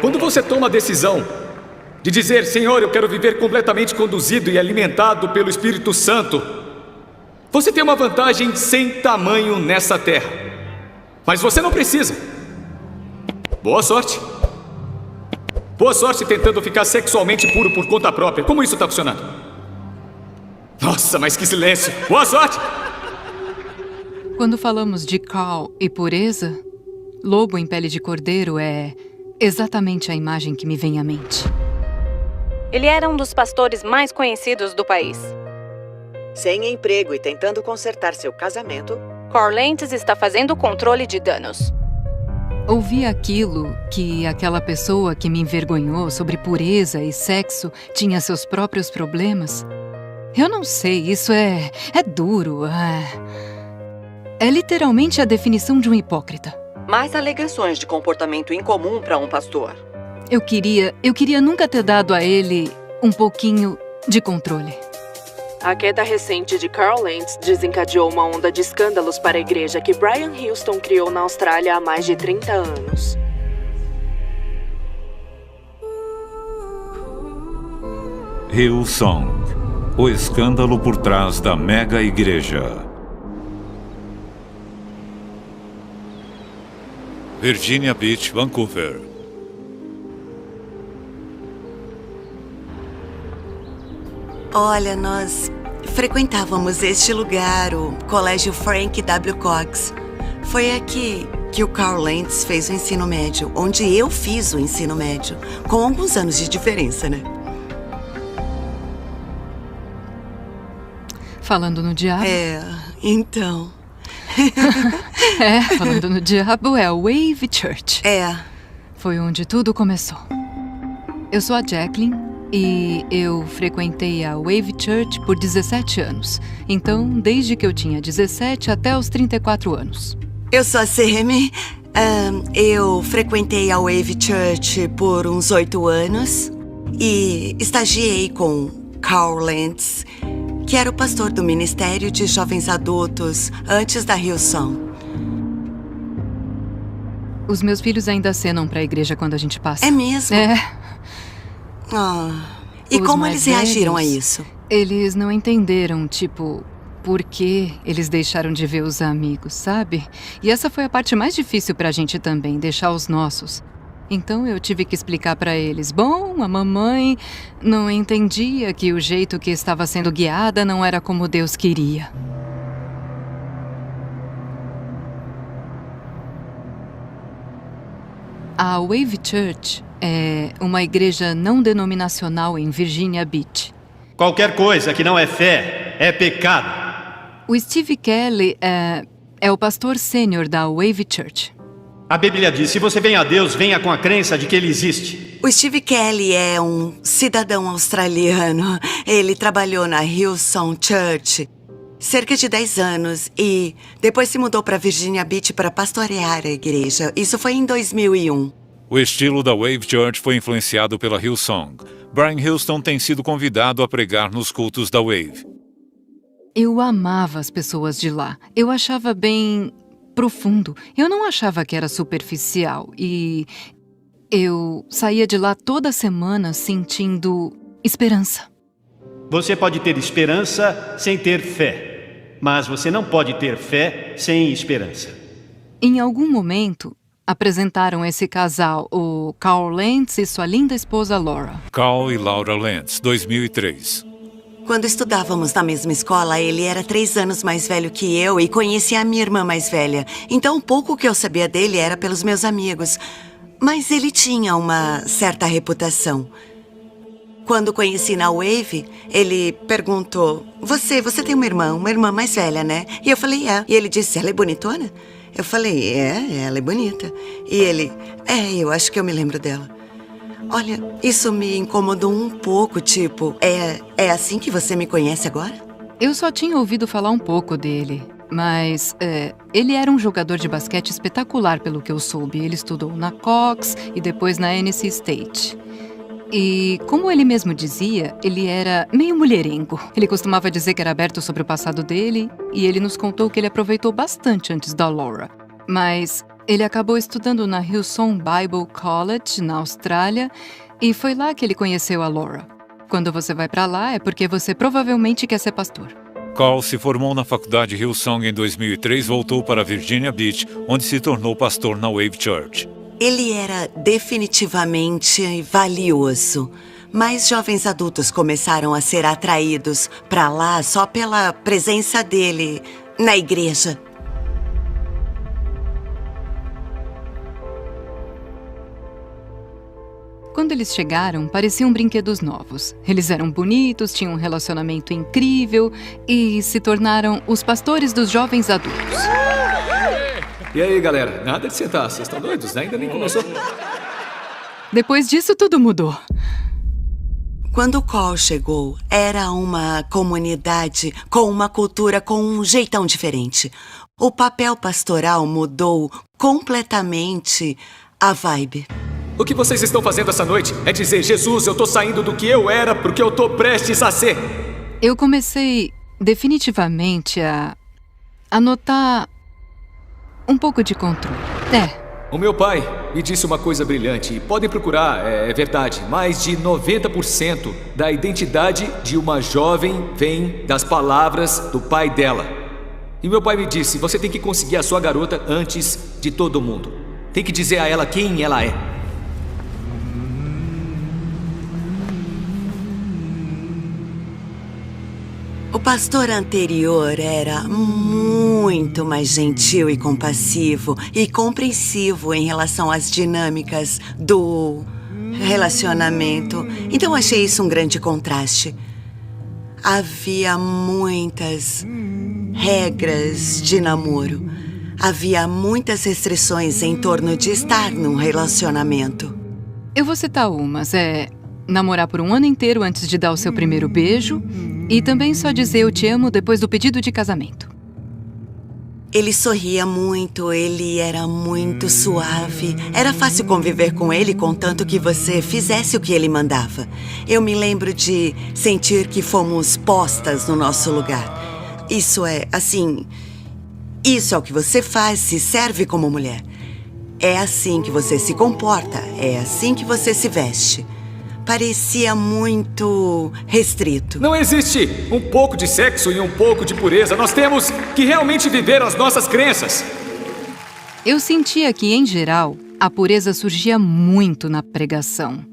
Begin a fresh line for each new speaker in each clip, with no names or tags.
Quando você toma a decisão de dizer, Senhor, eu quero viver completamente conduzido e alimentado pelo Espírito Santo, você tem uma vantagem sem tamanho nessa terra. Mas você não precisa. Boa sorte. Boa sorte tentando ficar sexualmente puro por conta própria. Como isso está funcionando? Nossa, mas que silêncio. Boa sorte.
Quando falamos de Carl e pureza, lobo em pele de cordeiro é exatamente a imagem que me vem à mente.
Ele era um dos pastores mais conhecidos do país.
Sem emprego e tentando consertar seu casamento,
Carl Lentz está fazendo controle de danos.
Ouvi aquilo que aquela pessoa que me envergonhou sobre pureza e sexo tinha seus próprios problemas. Eu não sei, isso é duro. É literalmente a definição de um hipócrita.
Mais alegações de comportamento incomum para um pastor.
Eu queria nunca ter dado a ele um pouquinho de controle.
A queda recente de Carl Lentz desencadeou uma onda de escândalos para a igreja que Brian Houston criou na Austrália há mais de 30 anos.
Hillsong, o escândalo por trás da mega igreja.
Virginia Beach, Vancouver.
Olha, nós frequentávamos este lugar, o Colégio Frank W. Cox. Foi aqui que o Carl Lentz fez o ensino médio, onde eu fiz o ensino médio, com alguns anos de diferença, né?
Falando no diabo?
Então...
Falando no diabo, é a Wave Church. Foi onde tudo começou. Eu sou a Jacqueline e eu frequentei a Wave Church por 17 anos. Então, desde que eu tinha 17 até os 34 anos.
Eu sou a Sammy. Eu frequentei a Wave Church por uns 8 anos e estagiei com Carl Lentz, que era o pastor do Ministério de Jovens Adultos antes da Hillsong.
Os meus filhos ainda acenam para a igreja quando a gente passa.
É mesmo? E como eles reagiram a isso?
Eles não entenderam, por que eles deixaram de ver os amigos, sabe? E essa foi a parte mais difícil pra gente também, deixar os nossos. Então eu tive que explicar pra eles. Bom, a mamãe não entendia que o jeito que estava sendo guiada não era como Deus queria. A Wave Church é uma igreja não denominacional em Virginia Beach.
Qualquer coisa que não é fé é pecado.
O Steve Kelly é o pastor sênior da Wave Church.
A Bíblia diz, se você vem a Deus, venha com a crença de que Ele existe.
O Steve Kelly é um cidadão australiano. Ele trabalhou na Hillsong Church cerca de 10 anos e depois se mudou para Virginia Beach para pastorear a igreja. Isso foi em 2001.
O estilo da Wave Church foi influenciado pela Hillsong. Brian Houston tem sido convidado a pregar nos cultos da Wave.
Eu amava as pessoas de lá. Eu achava bem profundo. Eu não achava que era superficial. E eu saía de lá toda semana sentindo esperança.
Você pode ter esperança sem ter fé. Mas você não pode ter fé sem esperança.
Em algum momento, apresentaram esse casal, o Carl Lentz e sua linda esposa Laura.
Carl e Laura Lentz, 2003.
Quando estudávamos na mesma escola, ele era 3 anos mais velho que eu e conhecia a minha irmã mais velha. Então, o pouco que eu sabia dele era pelos meus amigos. Mas ele tinha uma certa reputação. Quando conheci na Wave, ele perguntou, você tem uma irmã mais velha, né? E eu falei, é. E ele disse, ela é bonitona? Eu falei, ela é bonita. E ele, eu acho que eu me lembro dela. Olha, isso me incomodou um pouco, é assim que você me conhece agora?
Eu só tinha ouvido falar um pouco dele, mas ele era um jogador de basquete espetacular, pelo que eu soube. Ele estudou na Cox e depois na NC State. E, como ele mesmo dizia, ele era meio mulherengo. Ele costumava dizer que era aberto sobre o passado dele, e ele nos contou que ele aproveitou bastante antes da Laura. Mas Ele acabou estudando na Hillsong Bible College, na Austrália, e foi lá que ele conheceu a Laura. Quando você vai pra lá, é porque você provavelmente quer ser pastor.
Carl se formou na faculdade Hillsong em 2003, voltou para Virginia Beach, onde se tornou pastor na Wave Church.
Ele era definitivamente valioso. Mais jovens adultos começaram a ser atraídos para lá só pela presença dele na igreja.
Quando eles chegaram, pareciam brinquedos novos. Eles eram bonitos, tinham um relacionamento incrível e se tornaram os pastores dos jovens adultos.
E aí, galera? Nada de sentar. Vocês estão doidos? Ainda nem começou.
Depois disso, tudo mudou.
Quando Carl chegou, era uma comunidade com uma cultura com um jeitão diferente. O papel pastoral mudou completamente a vibe.
O que vocês estão fazendo essa noite é dizer: Jesus, eu tô saindo do que eu era porque eu tô prestes a ser.
Eu comecei definitivamente a notar um pouco de controle.
O meu pai me disse uma coisa brilhante. Podem procurar, é verdade. Mais de 90% da identidade de uma jovem vem das palavras do pai dela. E meu pai me disse: você tem que conseguir a sua garota antes de todo mundo. Tem que dizer a ela quem ela é.
O pastor anterior era muito mais gentil e compassivo e compreensivo em relação às dinâmicas do relacionamento. Então achei isso um grande contraste. Havia muitas regras de namoro. Havia muitas restrições em torno de estar num relacionamento.
Eu vou citar umas. Namorar por um ano inteiro antes de dar o seu primeiro beijo e também só dizer eu te amo depois do pedido de casamento.
Ele sorria muito, ele era muito suave. Era fácil conviver com ele, contanto que você fizesse o que ele mandava. Eu me lembro de sentir que fomos postas no nosso lugar. Isso é, assim... Isso é o que você faz, se serve como mulher. É assim que você se comporta, é assim que você se veste. Parecia muito restrito.
Não existe um pouco de sexo e um pouco de pureza. Nós temos que realmente viver as nossas crenças.
Eu sentia que, em geral, a pureza surgia muito na pregação.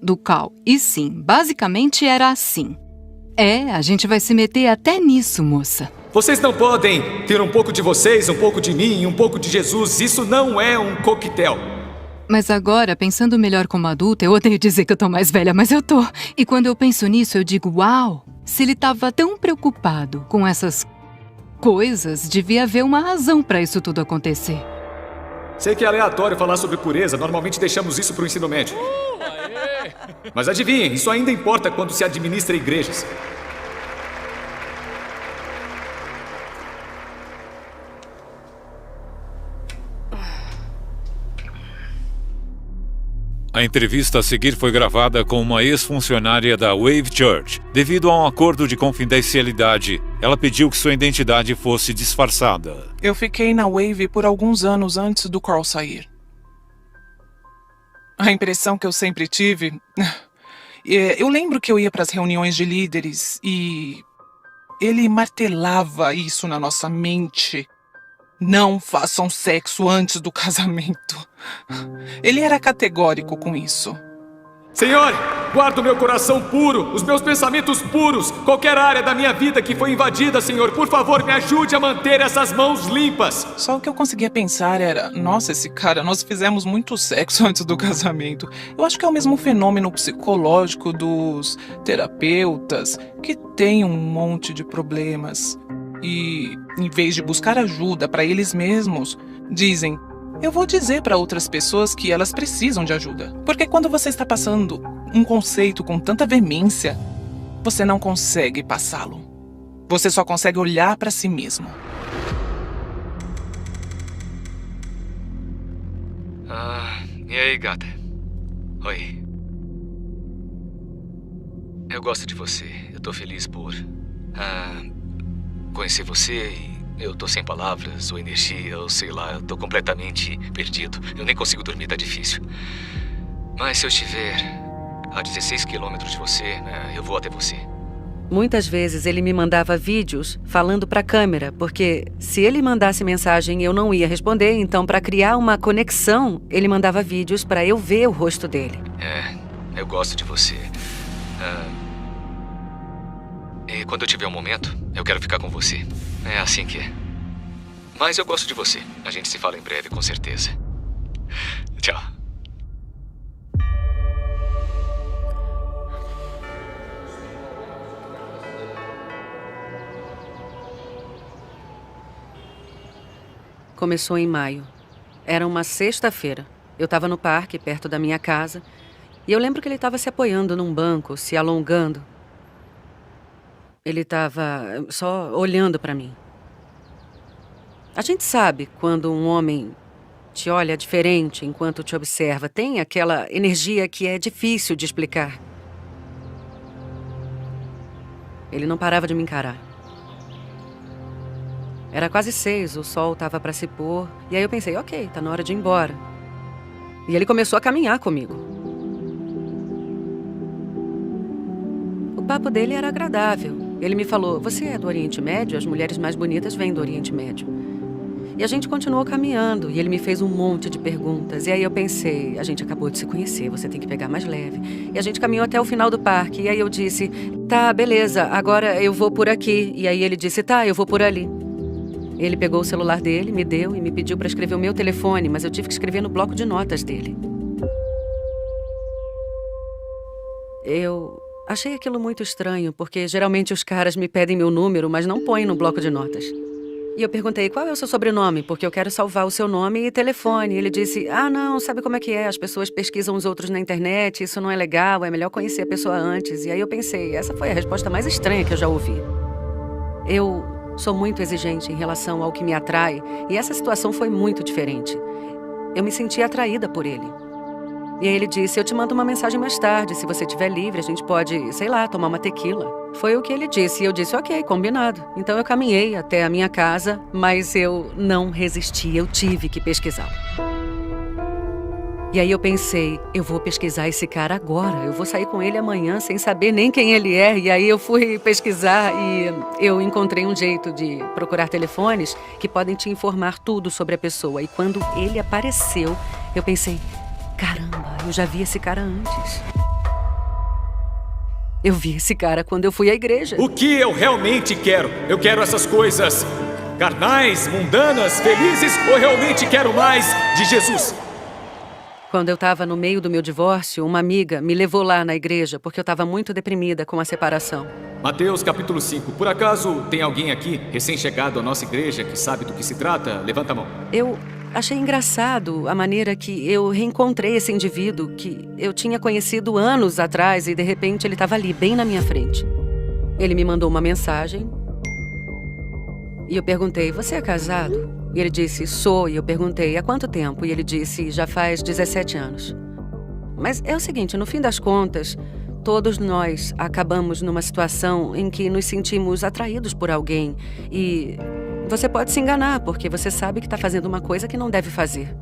Do Carl. E sim, basicamente era assim. A gente vai se meter até nisso, moça.
Vocês não podem ter um pouco de vocês, um pouco de mim, um pouco de Jesus. Isso não é um coquetel.
Mas agora, pensando melhor como adulta, eu odeio dizer que eu tô mais velha, mas eu tô. E quando eu penso nisso, eu digo, uau! Se ele tava tão preocupado com essas coisas, devia haver uma razão pra isso tudo acontecer.
Sei que é aleatório falar sobre pureza, normalmente deixamos isso pro ensino médio. Mas adivinhem, isso ainda importa quando se administra igrejas.
A entrevista a seguir foi gravada com uma ex-funcionária da Wave Church. Devido a um acordo de confidencialidade, ela pediu que sua identidade fosse disfarçada.
Eu fiquei na Wave por alguns anos antes do Carl sair. A impressão que eu sempre tive... Eu lembro que eu ia para as reuniões de líderes e... ele martelava isso na nossa mente. Não façam sexo antes do casamento. Ele era categórico com isso.
Senhor, guarda o meu coração puro, os meus pensamentos puros, qualquer área da minha vida que foi invadida, Senhor, por favor, me ajude a manter essas mãos limpas.
Só o que eu conseguia pensar era, nossa, esse cara, nós fizemos muito sexo antes do casamento. Eu acho que é o mesmo fenômeno psicológico dos terapeutas, que tem um monte de problemas. E, em vez de buscar ajuda para eles mesmos, dizem, eu vou dizer para outras pessoas que elas precisam de ajuda. Porque quando você está passando um conceito com tanta veemência, você não consegue passá-lo. Você só consegue olhar para si mesmo.
E aí, gata? Oi. Eu gosto de você. Eu tô feliz por... conhecer você Eu tô sem palavras, ou energia, ou sei lá, eu tô completamente perdido. Eu nem consigo dormir, tá difícil. Mas se eu estiver a 16 quilômetros de você, né, eu vou até você.
Muitas vezes ele me mandava vídeos falando para a câmera, porque se ele mandasse mensagem eu não ia responder, então para criar uma conexão, ele mandava vídeos para eu ver o rosto dele.
Eu gosto de você. E quando eu tiver um momento, eu quero ficar com você. É assim que é. Mas eu gosto de você. A gente se fala em breve, com certeza. Tchau.
Começou em maio. Era uma sexta-feira. Eu estava no parque, perto da minha casa, e eu lembro que ele estava se apoiando num banco, se alongando. Ele estava só olhando para mim. A gente sabe quando um homem te olha diferente enquanto te observa. Tem aquela energia que é difícil de explicar. Ele não parava de me encarar. Era quase 6, o sol estava para se pôr, e aí eu pensei, ok, tá na hora de ir embora. E ele começou a caminhar comigo. O papo dele era agradável. Ele me falou, você é do Oriente Médio? As mulheres mais bonitas vêm do Oriente Médio. E a gente continuou caminhando, e ele me fez um monte de perguntas. E aí eu pensei, a gente acabou de se conhecer, você tem que pegar mais leve. E a gente caminhou até o final do parque, e aí eu disse, tá, beleza, agora eu vou por aqui. E aí ele disse, tá, eu vou por ali. Ele pegou o celular dele, me deu e me pediu para escrever o meu telefone, mas eu tive que escrever no bloco de notas dele. Eu achei aquilo muito estranho, porque geralmente os caras me pedem meu número, mas não põem no bloco de notas. E eu perguntei, qual é o seu sobrenome? Porque eu quero salvar o seu nome e telefone. E ele disse, não, sabe como é que é? As pessoas pesquisam os outros na internet, isso não é legal, é melhor conhecer a pessoa antes. E aí eu pensei, essa foi a resposta mais estranha que eu já ouvi. Eu sou muito exigente em relação ao que me atrai, e essa situação foi muito diferente. Eu me senti atraída por ele. E aí ele disse, eu te mando uma mensagem mais tarde, se você estiver livre, a gente pode, sei lá, tomar uma tequila. Foi o que ele disse, e eu disse, ok, combinado. Então eu caminhei até a minha casa, mas eu não resisti, eu tive que pesquisá-lo. E aí eu pensei, eu vou pesquisar esse cara agora, eu vou sair com ele amanhã sem saber nem quem ele é. E aí eu fui pesquisar e eu encontrei um jeito de procurar telefones que podem te informar tudo sobre a pessoa. E quando ele apareceu, eu pensei, caramba, eu já vi esse cara antes. Eu vi esse cara quando eu fui à igreja.
O que eu realmente quero? Eu quero essas coisas carnais, mundanas, felizes, ou realmente quero mais de Jesus?
Quando eu estava no meio do meu divórcio, uma amiga me levou lá na igreja porque eu estava muito deprimida com a separação.
Mateus capítulo 5. Por acaso tem alguém aqui, recém-chegado à nossa igreja, que sabe do que se trata? Levanta a mão.
Eu achei engraçado a maneira que eu reencontrei esse indivíduo que eu tinha conhecido anos atrás e de repente ele estava ali, bem na minha frente. Ele me mandou uma mensagem e eu perguntei, você é casado? E ele disse, sou. E eu perguntei, há quanto tempo? E ele disse, já faz 17 anos. Mas é o seguinte, no fim das contas, todos nós acabamos numa situação em que nos sentimos atraídos por alguém. E você pode se enganar, porque você sabe que está fazendo uma coisa que não deve fazer.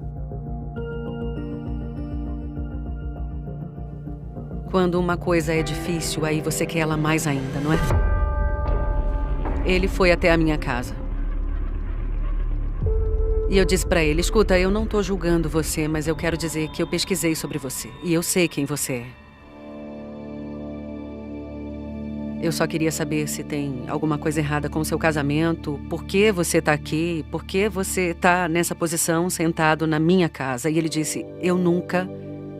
Quando uma coisa é difícil, aí você quer ela mais ainda, não é? Ele foi até a minha casa. E eu disse pra ele, escuta, eu não tô julgando você, mas eu quero dizer que eu pesquisei sobre você. E eu sei quem você é. Eu só queria saber se tem alguma coisa errada com o seu casamento, por que você tá aqui, por que você tá nessa posição sentado na minha casa. E ele disse, eu nunca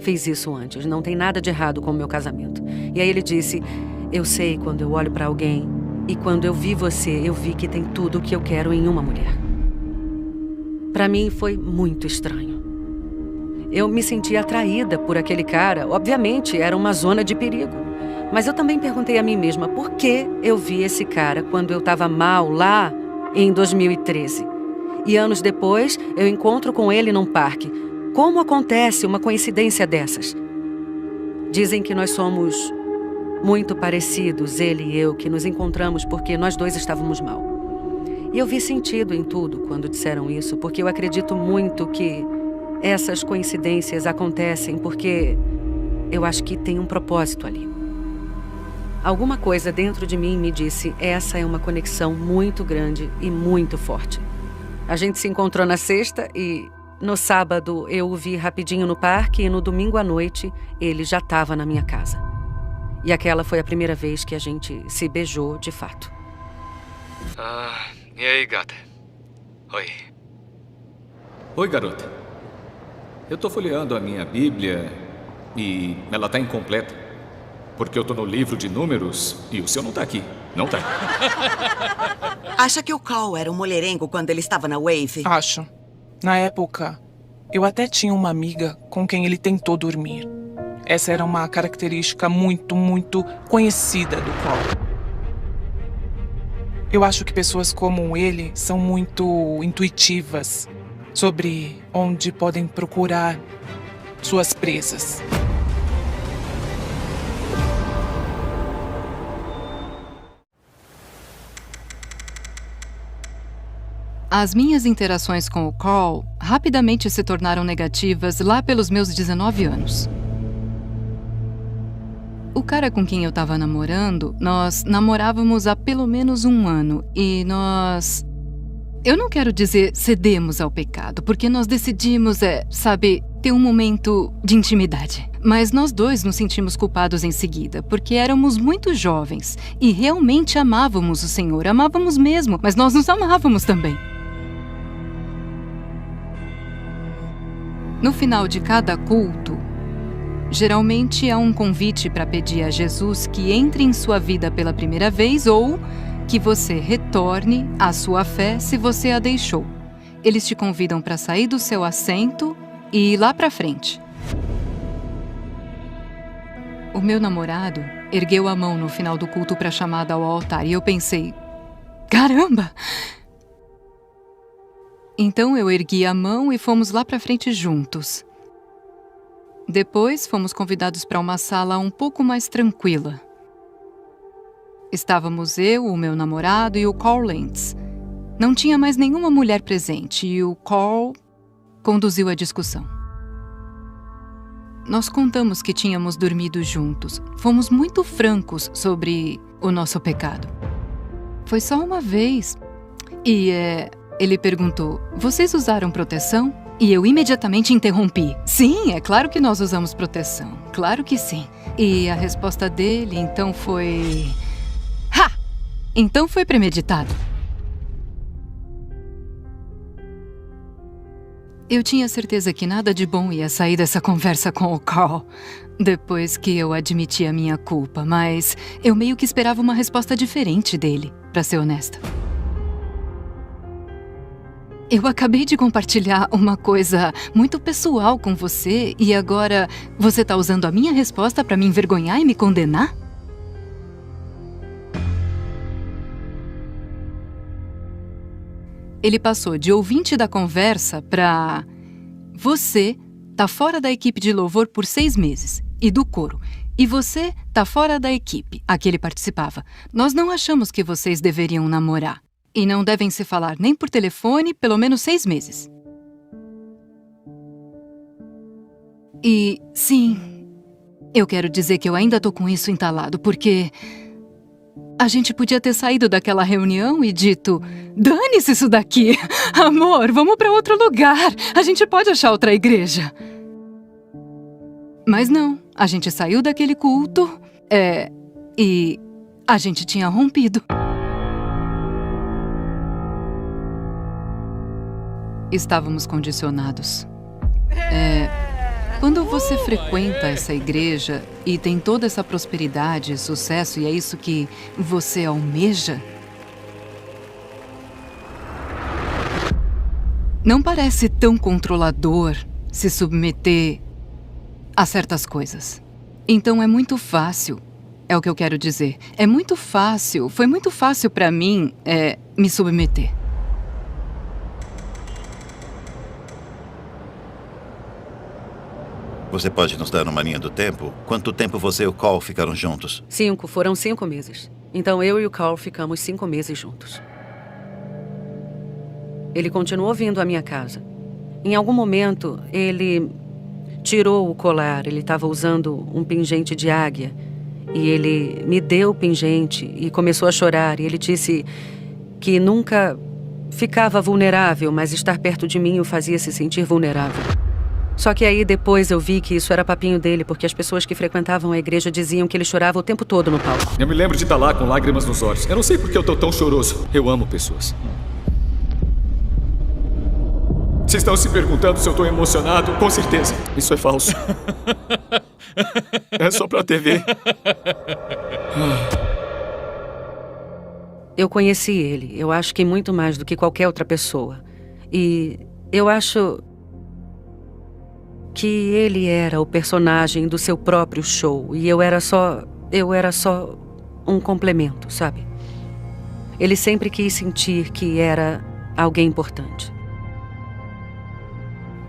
fiz isso antes, não tem nada de errado com o meu casamento. E aí ele disse, eu sei quando eu olho pra alguém e quando eu vi você, eu vi que tem tudo o que eu quero em uma mulher. Pra mim foi muito estranho. Eu me senti atraída por aquele cara. Obviamente, era uma zona de perigo. Mas eu também perguntei a mim mesma por que eu vi esse cara quando eu estava mal lá em 2013. E anos depois, eu encontro com ele num parque. Como acontece uma coincidência dessas? Dizem que nós somos muito parecidos, ele e eu, que nos encontramos porque nós dois estávamos mal. E eu vi sentido em tudo quando disseram isso, porque eu acredito muito que essas coincidências acontecem porque eu acho que tem um propósito ali. Alguma coisa dentro de mim me disse, essa é uma conexão muito grande e muito forte. A gente se encontrou na sexta e no sábado eu o vi rapidinho no parque e no domingo à noite ele já estava na minha casa. E aquela foi a primeira vez que a gente se beijou de fato.
E aí, gata? Oi. Oi, garota. Eu tô folheando a minha Bíblia e ela tá incompleta. Porque eu tô no livro de números e o seu não tá aqui. Não tá.
Acha que o Carl era um mulherengo quando ele estava na Wave?
Acho. Na época, eu até tinha uma amiga com quem ele tentou dormir. Essa era uma característica muito, muito conhecida do Carl. Eu acho que pessoas como ele são muito intuitivas sobre onde podem procurar suas presas.
As minhas interações com o Carl rapidamente se tornaram negativas lá pelos meus 19 anos. O cara com quem eu estava namorando, nós namorávamos há pelo menos 1 ano e nós... Eu não quero dizer cedemos ao pecado, porque nós decidimos, ter um momento de intimidade. Mas nós dois nos sentimos culpados em seguida, porque éramos muito jovens e realmente amávamos o Senhor, amávamos mesmo, mas nós nos amávamos também. No final de cada culto, geralmente há um convite para pedir a Jesus que entre em sua vida pela primeira vez ou que você retorne à sua fé se você a deixou. Eles te convidam para sair do seu assento e ir lá para frente. O meu namorado ergueu a mão no final do culto para a chamada ao altar e eu pensei, caramba! Então eu ergui a mão e fomos lá para frente juntos. Depois fomos convidados para uma sala um pouco mais tranquila. Estávamos eu, o meu namorado e o Carl Lentz. Não tinha mais nenhuma mulher presente e o Carl conduziu a discussão. Nós contamos que tínhamos dormido juntos. Fomos muito francos sobre o nosso pecado. Foi só uma vez. E ele perguntou, vocês usaram proteção? E eu imediatamente interrompi. Sim, é claro que nós usamos proteção. Claro que sim. E a resposta dele, então, foi... Ha! Então foi premeditado. Eu tinha certeza que nada de bom ia sair dessa conversa com o Carl, depois que eu admiti a minha culpa, mas eu meio que esperava uma resposta diferente dele, pra ser honesta. Eu acabei de compartilhar uma coisa muito pessoal com você e agora você tá usando a minha resposta pra me envergonhar e me condenar? Ele passou de ouvinte da conversa pra... Você tá fora da equipe de louvor por 6 meses, e do coro. E você tá fora da equipe, a que ele participava. Nós não achamos que vocês deveriam namorar. E não devem se falar nem por telefone pelo menos 6 meses. E, sim, eu quero dizer que eu ainda tô com isso entalado, porque... A gente podia ter saído daquela reunião e dito, dane-se isso daqui, amor, vamos para outro lugar, a gente pode achar outra igreja. Mas não, a gente saiu daquele culto, e a gente tinha rompido. Estávamos condicionados. Quando você frequenta essa igreja e tem toda essa prosperidade, sucesso, e é isso que você almeja, não parece tão controlador se submeter a certas coisas. Então é muito fácil, é o que eu quero dizer. É muito fácil, foi muito fácil para mim me submeter.
Você pode nos dar uma linha do tempo? Quanto tempo você e o Carl ficaram juntos?
5, foram 5 meses. Então eu e o Carl ficamos 5 meses juntos. Ele continuou vindo à minha casa. Em algum momento, ele tirou o colar. Ele estava usando um pingente de águia. E ele me deu o pingente e começou a chorar. E ele disse que nunca ficava vulnerável, mas estar perto de mim o fazia se sentir vulnerável. Só que aí depois eu vi que isso era papinho dele, porque as pessoas que frequentavam a igreja diziam que ele chorava o tempo todo no palco.
Eu me lembro de estar lá com lágrimas nos olhos. Eu não sei por que eu tô tão choroso. Eu amo pessoas. Vocês estão se perguntando se eu tô emocionado? Com certeza. Isso é falso. É só pra TV.
Eu conheci ele, eu acho que muito mais do que qualquer outra pessoa. E eu acho que ele era o personagem do seu próprio show. E eu era só um complemento, sabe? Ele sempre quis sentir que era alguém importante.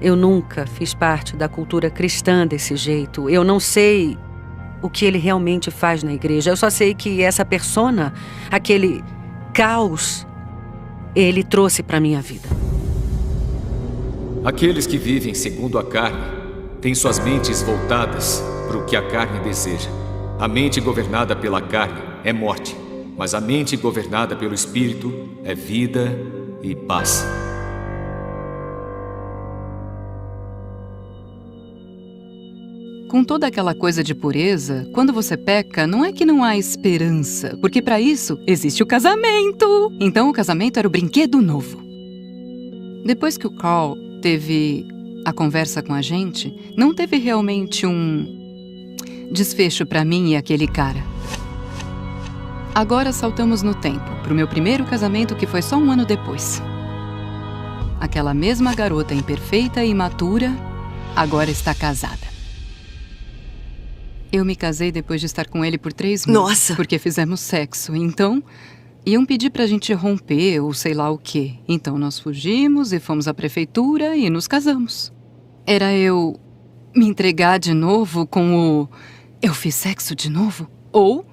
Eu nunca fiz parte da cultura cristã desse jeito. Eu não sei o que ele realmente faz na igreja. Eu só sei que essa persona, aquele caos, ele trouxe para minha vida.
Aqueles que vivem segundo a carne têm suas mentes voltadas para o que a carne deseja. A mente governada pela carne é morte, mas a mente governada pelo Espírito é vida e paz.
Com toda aquela coisa de pureza, quando você peca, não é que não há esperança, porque para isso existe o casamento. Então o casamento era o brinquedo novo. Depois que o Carl teve a conversa com a gente, não teve realmente um desfecho para mim e aquele cara. Agora saltamos no tempo, pro meu primeiro casamento, que foi só 1 ano depois. Aquela mesma garota imperfeita e imatura agora está casada. Eu me casei depois de estar com ele por 3 meses.
Nossa!
Porque fizemos sexo. Então, iam pedir pra gente romper ou sei lá o quê. Então nós fugimos e fomos à prefeitura e nos casamos. Era eu me entregar de novo com o eu fiz sexo de novo? Ou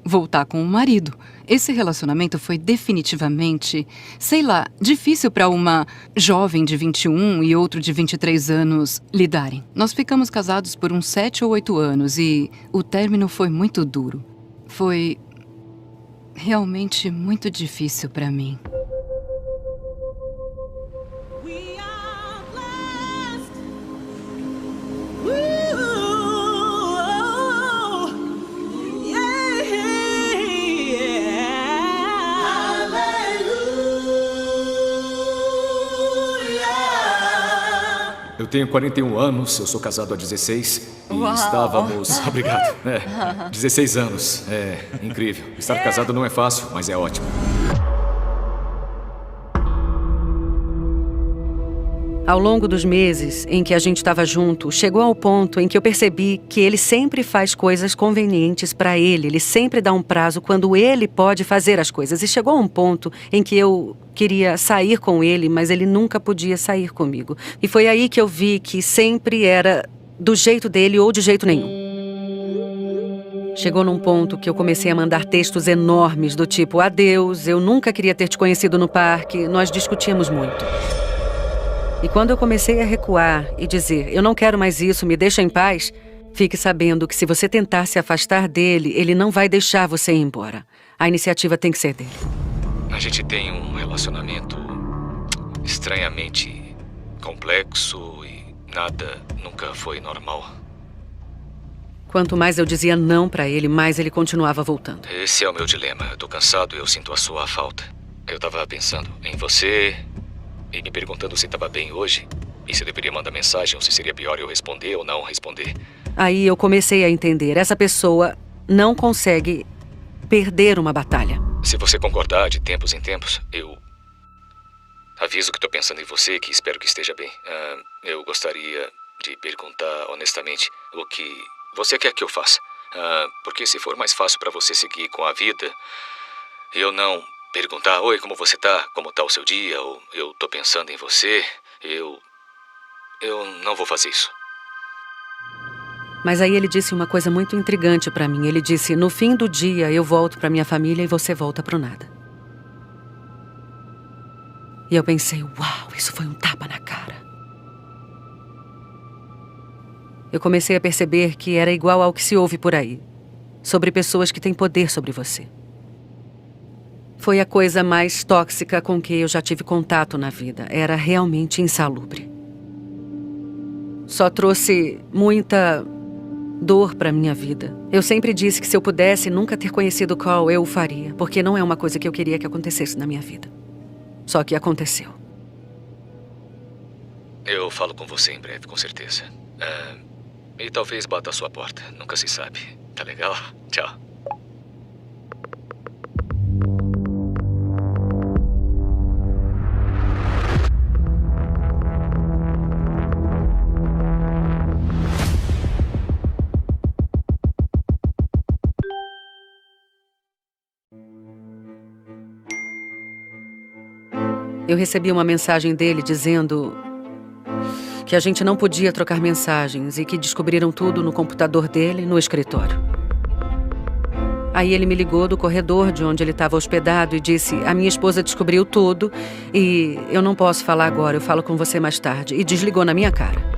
voltar com o marido. Esse relacionamento foi definitivamente, sei lá, difícil para uma jovem de 21 e outro de 23 anos lidarem. Nós ficamos casados por uns 7 ou 8 anos e o término foi muito duro. Foi realmente muito difícil para mim.
Eu tenho 41 anos, eu sou casado há 16 e estávamos... Obrigado. 16 anos. É incrível. Estar casado não é fácil, mas é ótimo.
Ao longo dos meses em que a gente estava junto, chegou ao ponto em que eu percebi que ele sempre faz coisas convenientes para ele. Ele sempre dá um prazo quando ele pode fazer as coisas. E chegou a um ponto em que eu queria sair com ele, mas ele nunca podia sair comigo. E foi aí que eu vi que sempre era do jeito dele ou de jeito nenhum. Chegou num ponto que eu comecei a mandar textos enormes do tipo: adeus, eu nunca queria ter te conhecido no parque. Nós discutíamos muito. E quando eu comecei a recuar e dizer, eu não quero mais isso, me deixa em paz, fique sabendo que se você tentar se afastar dele, ele não vai deixar você ir embora. A iniciativa tem que ser dele.
A gente tem um relacionamento estranhamente complexo e nada nunca foi normal.
Quanto mais eu dizia não pra ele, mais ele continuava voltando.
Esse é o meu dilema. Eu tô cansado e eu sinto a sua falta. Eu tava pensando em você... e me perguntando se estava bem hoje, e se eu deveria mandar mensagem ou se seria pior eu responder ou não responder.
Aí eu comecei a entender, essa pessoa não consegue perder uma batalha.
Se você concordar de tempos em tempos, eu aviso que estou pensando em você e que espero que esteja bem. Eu gostaria de perguntar honestamente o que você quer que eu faça. Porque se for mais fácil para você seguir com a vida, eu não... perguntar, oi, como você tá? Como tá o seu dia? Ou eu tô pensando em você. Eu não vou fazer isso.
Mas aí ele disse uma coisa muito intrigante pra mim. Ele disse, no fim do dia eu volto pra minha família e você volta pro nada. E eu pensei, uau, isso foi um tapa na cara. Eu comecei a perceber que era igual ao que se ouve por aí, sobre pessoas que têm poder sobre você. Foi a coisa mais tóxica com que eu já tive contato na vida. Era realmente insalubre. Só trouxe muita dor para minha vida. Eu sempre disse que se eu pudesse nunca ter conhecido Carl, eu o faria, porque não é uma coisa que eu queria que acontecesse na minha vida. Só que aconteceu.
Eu falo com você em breve, com certeza. E talvez bata a sua porta. Nunca se sabe. Tá legal? Tchau.
Eu recebi uma mensagem dele dizendo que a gente não podia trocar mensagens e que descobriram tudo no computador dele, no escritório. Aí ele me ligou do corredor de onde ele estava hospedado e disse: a minha esposa descobriu tudo e eu não posso falar agora, eu falo com você mais tarde. E desligou na minha cara.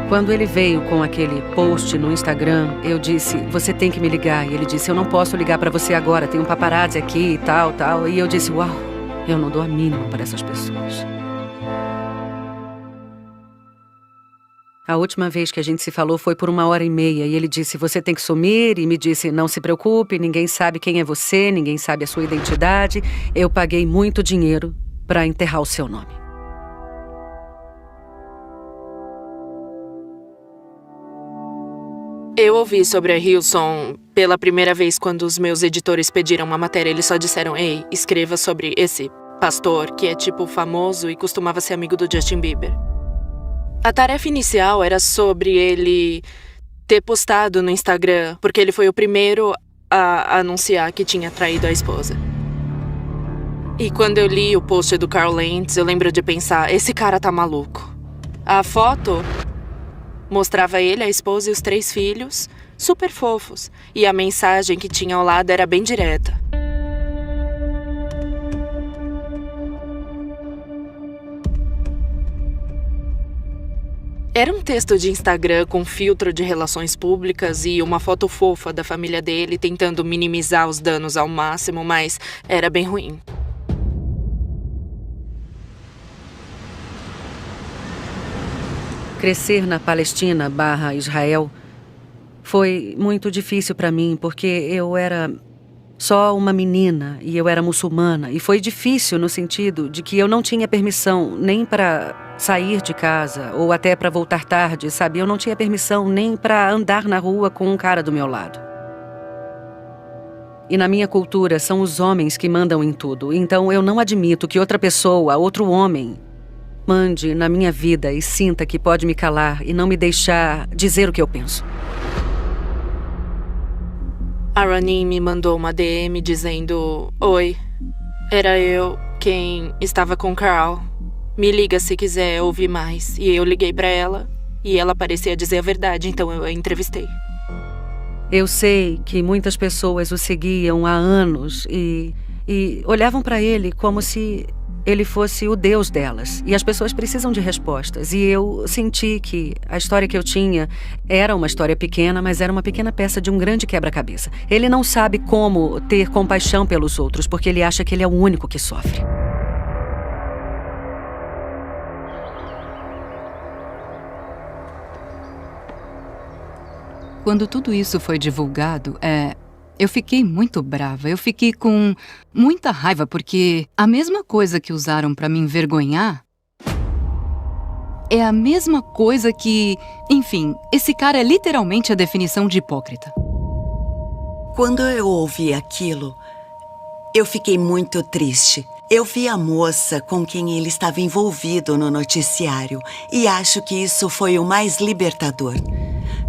Quando ele veio com aquele post no Instagram, eu disse, você tem que me ligar. E ele disse, eu não posso ligar para você agora, tem um paparazzi aqui e tal, tal. E eu disse, uau, eu não dou a mínima para essas pessoas. A última vez que a gente se falou foi por 1h30 e ele disse, você tem que sumir, e me disse, não se preocupe, ninguém sabe quem é você, ninguém sabe a sua identidade. Eu paguei muito dinheiro para enterrar o seu nome.
Eu ouvi sobre a Hillsong pela primeira vez quando os meus editores pediram uma matéria. Eles só disseram, ei, escreva sobre esse pastor que é tipo famoso e costumava ser amigo do Justin Bieber. A tarefa inicial era sobre ele ter postado no Instagram, porque ele foi o primeiro a anunciar que tinha traído a esposa. E quando eu li o post do Carl Lentz, eu lembro de pensar, esse cara tá maluco. A foto mostrava ele, a esposa e os 3 filhos, super fofos. E a mensagem que tinha ao lado era bem direta. Era um texto de Instagram com filtro de relações públicas e uma foto fofa da família dele tentando minimizar os danos ao máximo, mas era bem ruim.
Crescer na Palestina/Israel foi muito difícil para mim, porque eu era só uma menina e eu era muçulmana. E foi difícil no sentido de que eu não tinha permissão nem para sair de casa ou até para voltar tarde, sabe? Eu não tinha permissão nem para andar na rua com um cara do meu lado. E na minha cultura são os homens que mandam em tudo. Então eu não admito que outra pessoa, outro homem, mande na minha vida e sinta que pode me calar e não me deixar dizer o que eu penso.
A Ranim me mandou uma DM dizendo, oi, era eu quem estava com Carl. Me liga se quiser ouvir mais. E eu liguei pra ela e ela parecia dizer a verdade, então eu a entrevistei.
Eu sei que muitas pessoas o seguiam há anos e olhavam pra ele como se ele fosse o Deus delas. E as pessoas precisam de respostas. E eu senti que a história que eu tinha era uma história pequena, mas era uma pequena peça de um grande quebra-cabeça. Ele não sabe como ter compaixão pelos outros, porque ele acha que ele é o único que sofre.
Quando tudo isso foi divulgado, eu fiquei muito brava, eu fiquei com muita raiva, porque a mesma coisa que usaram pra me envergonhar é a mesma coisa que... Enfim, esse cara é literalmente a definição de hipócrita.
Quando eu ouvi aquilo, eu fiquei muito triste. Eu vi a moça com quem ele estava envolvido no noticiário e acho que isso foi o mais libertador.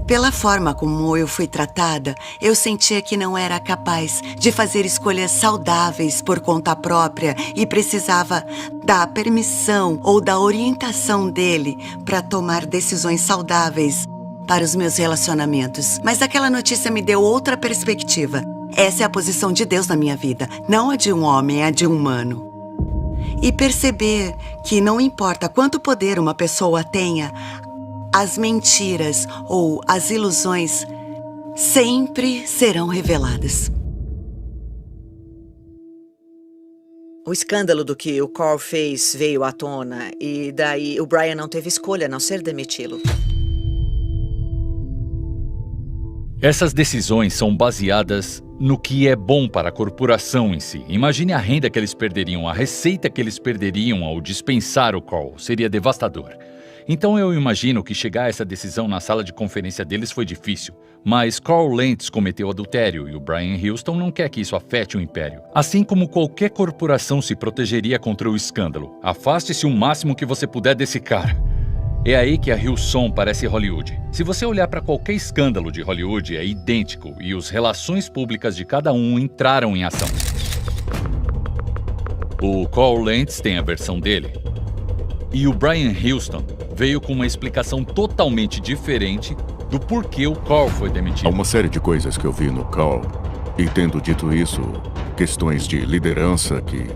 Pela forma como eu fui tratada, eu sentia que não era capaz de fazer escolhas saudáveis por conta própria e precisava da permissão ou da orientação dele para tomar decisões saudáveis para os meus relacionamentos. Mas aquela notícia me deu outra perspectiva. Essa é a posição de Deus na minha vida, não a de um homem, a de um humano. E perceber que não importa quanto poder uma pessoa tenha, as mentiras ou as ilusões sempre serão reveladas.
O escândalo do que o Carl fez veio à tona e daí o Brian não teve escolha a não ser demiti-lo.
Essas decisões são baseadas no que é bom para a corporação em si. Imagine a renda que eles perderiam, a receita que eles perderiam ao dispensar o Carl. Seria devastador. Então eu imagino que chegar a essa decisão na sala de conferência deles foi difícil. Mas Carl Lentz cometeu adultério e o Brian Houston não quer que isso afete o império. Assim como qualquer corporação se protegeria contra o escândalo. Afaste-se o máximo que você puder desse cara. É aí que a Hillsong parece Hollywood. Se você olhar para qualquer escândalo de Hollywood, é idêntico e as relações públicas de cada um entraram em ação. O Carl Lentz tem a versão dele. E o Brian Houston veio com uma explicação totalmente diferente do porquê o Carl foi demitido.
Há uma série de coisas que eu vi no Carl. E tendo dito isso, questões de liderança que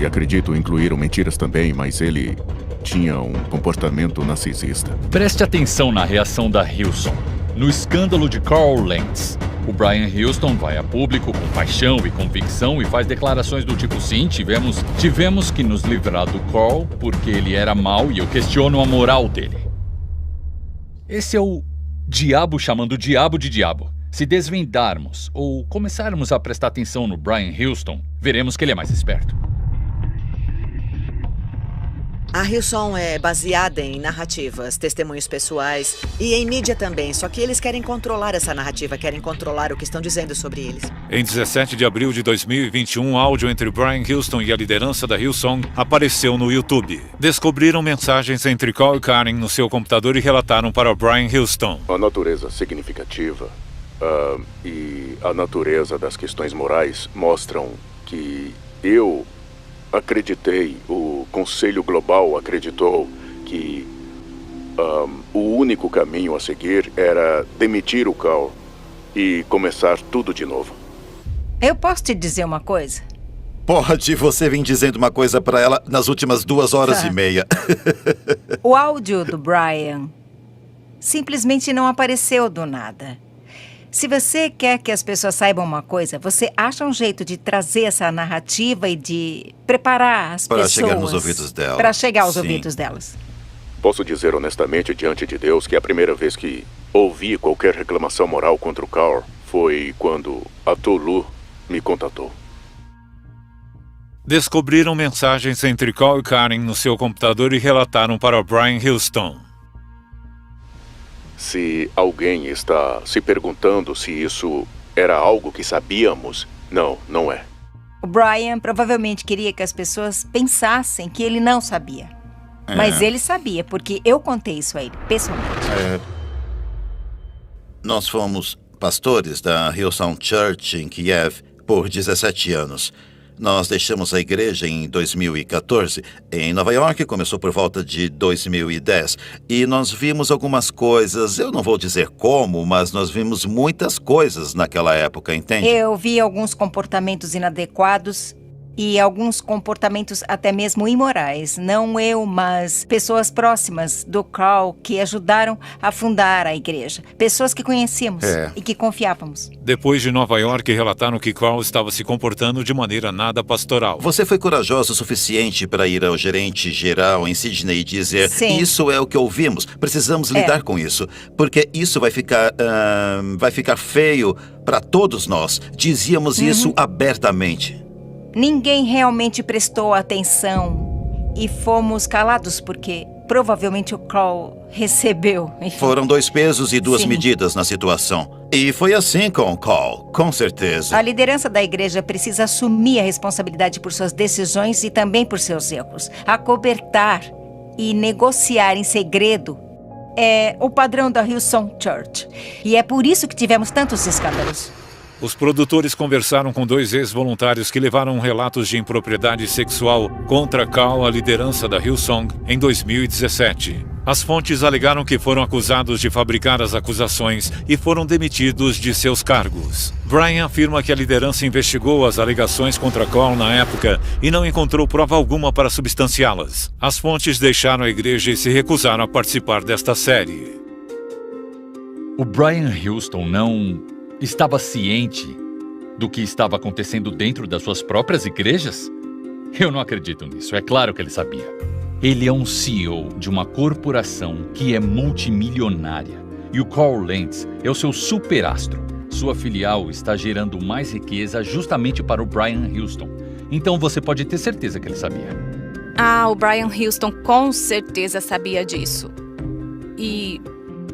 acredito incluíram mentiras também, mas ele tinha um comportamento narcisista.
Preste atenção na reação da Hillsong. No escândalo de Carl Lentz, o Brian Houston vai a público com paixão e convicção e faz declarações do tipo: sim, tivemos que nos livrar do Carl porque ele era mau e eu questiono a moral dele. Esse é o diabo chamando o diabo de diabo. Se desvendarmos ou começarmos a prestar atenção no Brian Houston, veremos que ele é mais esperto.
A Hillsong é baseada em narrativas, testemunhos pessoais e em mídia também, só que eles querem controlar essa narrativa, querem controlar o que estão dizendo sobre eles.
Em 17 de abril de 2021, um áudio entre Brian Houston e a liderança da Hillsong apareceu no YouTube. Descobriram mensagens entre Carl e Karen no seu computador e relataram para o Brian Houston.
A natureza significativa e a natureza das questões morais mostram que eu acreditei, o Conselho Global acreditou que o único caminho a seguir era demitir o Carl e começar tudo de novo.
Eu posso te dizer uma coisa?
Pode, você vem dizendo uma coisa pra ela nas últimas 2 horas e meia.
O áudio do Brian simplesmente não apareceu do nada. Se você quer que as pessoas saibam uma coisa, você acha um jeito de trazer essa narrativa e de preparar as pessoas...
Para chegar nos ouvidos delas.
Para chegar aos ouvidos delas.
Posso dizer honestamente diante de Deus que a primeira vez que ouvi qualquer reclamação moral contra o Carl foi quando a Tolu me contatou.
Descobriram mensagens entre Carl e Karen no seu computador e relataram para o Brian Houston.
Se alguém está se perguntando se isso era algo que sabíamos, não é.
O Brian provavelmente queria que as pessoas pensassem que ele não sabia. Mas ele sabia, porque eu contei isso a ele, pessoalmente.
Nós fomos pastores da Hillsong Church em Kiev por 17 anos. Nós deixamos a igreja em 2014. Em Nova York começou por volta de 2010. E nós vimos algumas coisas, eu não vou dizer como, mas nós vimos muitas coisas naquela época, entende?
Eu vi alguns comportamentos inadequados e alguns comportamentos até mesmo imorais. Não eu, mas pessoas próximas do Carl que ajudaram a fundar a igreja. Pessoas que conhecíamos e que confiávamos.
Depois de Nova York, relataram que Carl estava se comportando de maneira nada pastoral.
Você foi corajoso o suficiente para ir ao gerente geral em Sydney e dizer: sim, isso é o que ouvimos, precisamos lidar com isso, porque isso vai ficar feio para todos nós. Dizíamos isso abertamente.
Ninguém realmente prestou atenção e fomos calados porque provavelmente o Carl recebeu.
Foram 2 pesos e 2 medidas na situação. E foi assim com o Carl, com certeza.
A liderança da igreja precisa assumir a responsabilidade por suas decisões e também por seus erros. Acobertar e negociar em segredo é o padrão da Hillsong Church. E é por isso que tivemos tantos escândalos.
Os produtores conversaram com 2 ex-voluntários que levaram relatos de impropriedade sexual contra Carl, a liderança da Hillsong, em 2017. As fontes alegaram que foram acusados de fabricar as acusações e foram demitidos de seus cargos. Brian afirma que a liderança investigou as alegações contra Carl na época e não encontrou prova alguma para substanciá-las. As fontes deixaram a igreja e se recusaram a participar desta série.
O Brian Houston não estava ciente do que estava acontecendo dentro das suas próprias igrejas? Eu não acredito nisso. É claro que ele sabia. Ele é um CEO de uma corporação que é multimilionária. E o Carl Lentz é o seu superastro. Sua filial está gerando mais riqueza justamente para o Brian Houston. Então você pode ter certeza que ele sabia.
Ah, o Brian Houston com certeza sabia disso. E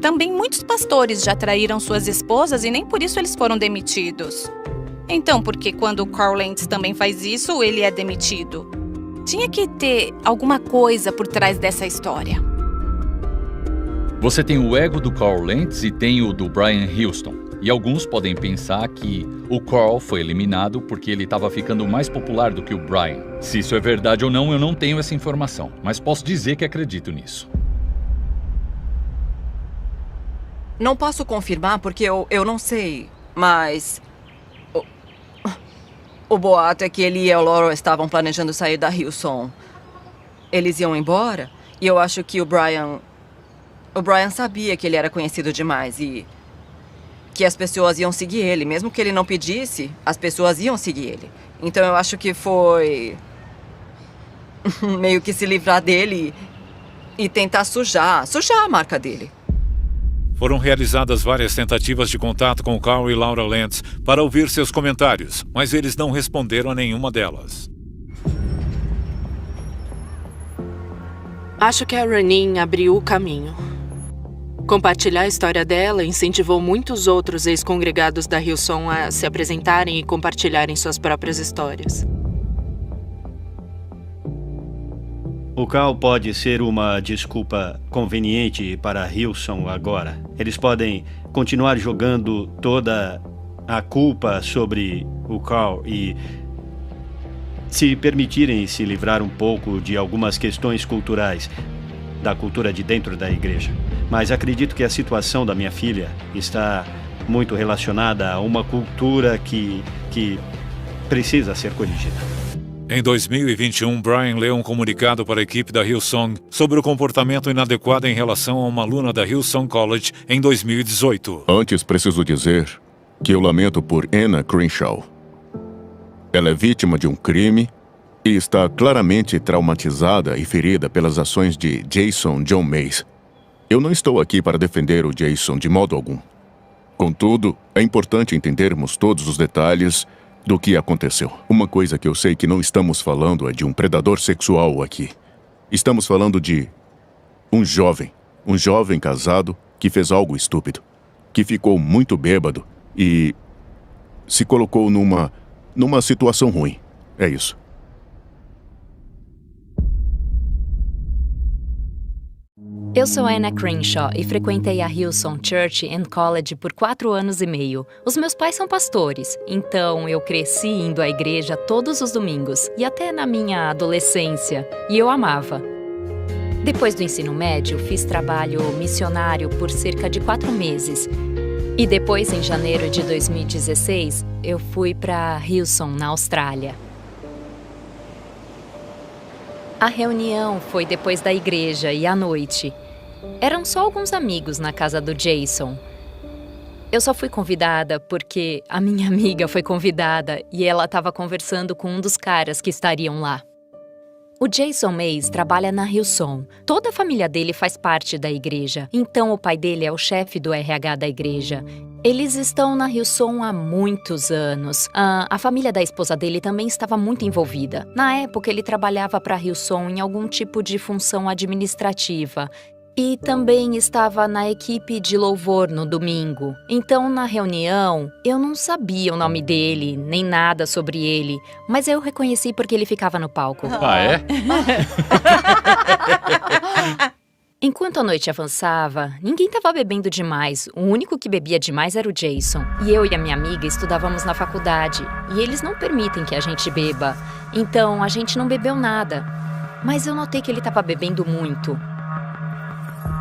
também muitos pastores já traíram suas esposas e nem por isso eles foram demitidos. Então, porque quando o Carl Lentz também faz isso, ele é demitido? Tinha que ter alguma coisa por trás dessa história.
Você tem o ego do Carl Lentz e tem o do Brian Houston. E alguns podem pensar que o Carl foi eliminado porque ele estava ficando mais popular do que o Brian. Se isso é verdade ou não, eu não tenho essa informação. Mas posso dizer que acredito nisso.
Não posso confirmar porque eu não sei, mas... O boato é que ele e a Laurel estavam planejando sair da Hillsong. Eles iam embora e eu acho que o Brian sabia que ele era conhecido demais e que as pessoas iam seguir ele. Mesmo que ele não pedisse, as pessoas iam seguir ele. Então eu acho que foi meio que se livrar dele e tentar sujar a marca dele.
Foram realizadas várias tentativas de contato com Carl e Laura Lentz para ouvir seus comentários, mas eles não responderam a nenhuma delas.
Acho que a Ronin abriu o caminho. Compartilhar a história dela incentivou muitos outros ex-congregados da Hillsong a se apresentarem e compartilharem suas próprias histórias.
O Carl pode ser uma desculpa conveniente para a Hillsong agora. Eles podem continuar jogando toda a culpa sobre o Carl e se permitirem se livrar um pouco de algumas questões culturais, da cultura de dentro da igreja. Mas acredito que a situação da minha filha está muito relacionada a uma cultura que precisa ser corrigida.
Em 2021, Brian leu um comunicado para a equipe da Hillsong sobre o comportamento inadequado em relação a uma aluna da Hillsong College em 2018.
Antes, preciso dizer que eu lamento por Anna Crenshaw. Ela é vítima de um crime e está claramente traumatizada e ferida pelas ações de Jason John Mays. Eu não estou aqui para defender o Jason de modo algum. Contudo, é importante entendermos todos os detalhes do que aconteceu. Uma coisa que eu sei que não estamos falando é de um predador sexual aqui. Estamos falando de um jovem casado que fez algo estúpido, que ficou muito bêbado e se colocou numa situação ruim. É isso.
Eu sou Anna Crenshaw e frequentei a Hillsong Church and College por 4 anos e meio. Os meus pais são pastores, então eu cresci indo à igreja todos os domingos e até na minha adolescência, e eu amava. Depois do ensino médio, fiz trabalho missionário por cerca de 4 meses. E depois, em janeiro de 2016, eu fui para Hillsong, na Austrália. A reunião foi depois da igreja e à noite. Eram só alguns amigos na casa do Jason. Eu só fui convidada porque a minha amiga foi convidada e ela estava conversando com um dos caras que estariam lá. O Jason Mays trabalha na Hillsong. Toda a família dele faz parte da igreja. Então o pai dele é o chefe do RH da igreja. Eles estão na Hillsong há muitos anos. A família da esposa dele também estava muito envolvida. Na época, ele trabalhava para a Hillsong em algum tipo de função administrativa. E também estava na equipe de louvor no domingo. Então, na reunião, eu não sabia o nome dele, nem nada sobre ele. Mas eu reconheci porque ele ficava no palco.
Ah, é?
Enquanto a noite avançava, ninguém estava bebendo demais. O único que bebia demais era o Jason. E eu e a minha amiga estudávamos na faculdade. E eles não permitem que a gente beba. Então, a gente não bebeu nada. Mas eu notei que ele estava bebendo muito.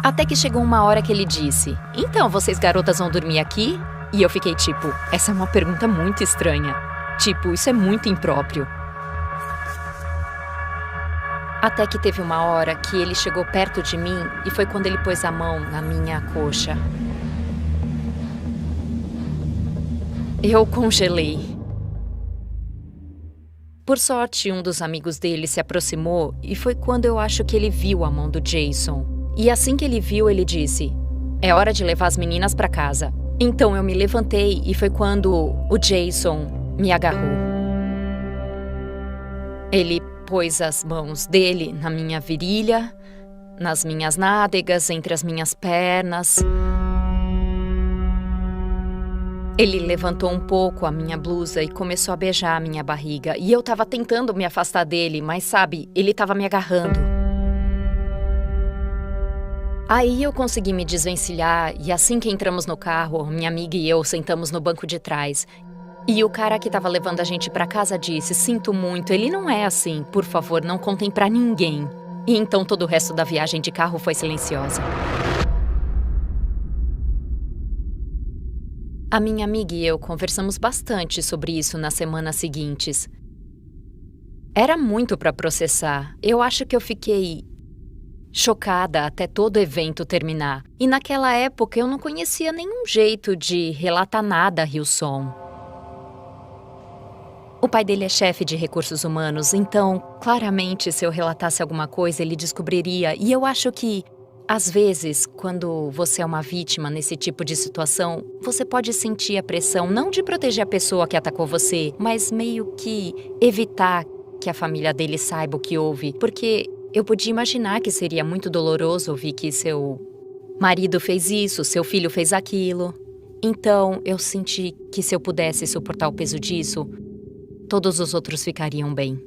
Até que chegou uma hora que ele disse: então, vocês garotas vão dormir aqui? E eu fiquei tipo, essa é uma pergunta muito estranha. Tipo, isso é muito impróprio. Até que teve uma hora que ele chegou perto de mim e foi quando ele pôs a mão na minha coxa. Eu congelei. Por sorte, um dos amigos dele se aproximou e foi quando eu acho que ele viu a mão do Jason. E assim que ele viu, ele disse: é hora de levar as meninas para casa. Então eu me levantei e foi quando o Jason me agarrou. Ele pôs as mãos dele na minha virilha, nas minhas nádegas, entre as minhas pernas. Ele levantou um pouco a minha blusa e começou a beijar a minha barriga. E eu tava tentando me afastar dele, mas sabe, ele tava me agarrando. Aí eu consegui me desvencilhar e assim que entramos no carro, minha amiga e eu sentamos no banco de trás. E o cara que tava levando a gente pra casa disse: sinto muito, ele não é assim, por favor, não contem pra ninguém. E então todo o resto da viagem de carro foi silenciosa. A minha amiga e eu conversamos bastante sobre isso nas semanas seguintes. Era muito pra processar. Eu acho que eu fiquei chocada até todo o evento terminar. E naquela época eu não conhecia nenhum jeito de relatar nada a Hillsong. O pai dele é chefe de recursos humanos, então, claramente, se eu relatasse alguma coisa, ele descobriria. E eu acho que, às vezes, quando você é uma vítima nesse tipo de situação, você pode sentir a pressão, não de proteger a pessoa que atacou você, mas meio que evitar que a família dele saiba o que houve. Porque eu podia imaginar que seria muito doloroso ouvir que seu marido fez isso, seu filho fez aquilo. Então, eu senti que se eu pudesse suportar o peso disso, todos os outros ficariam bem.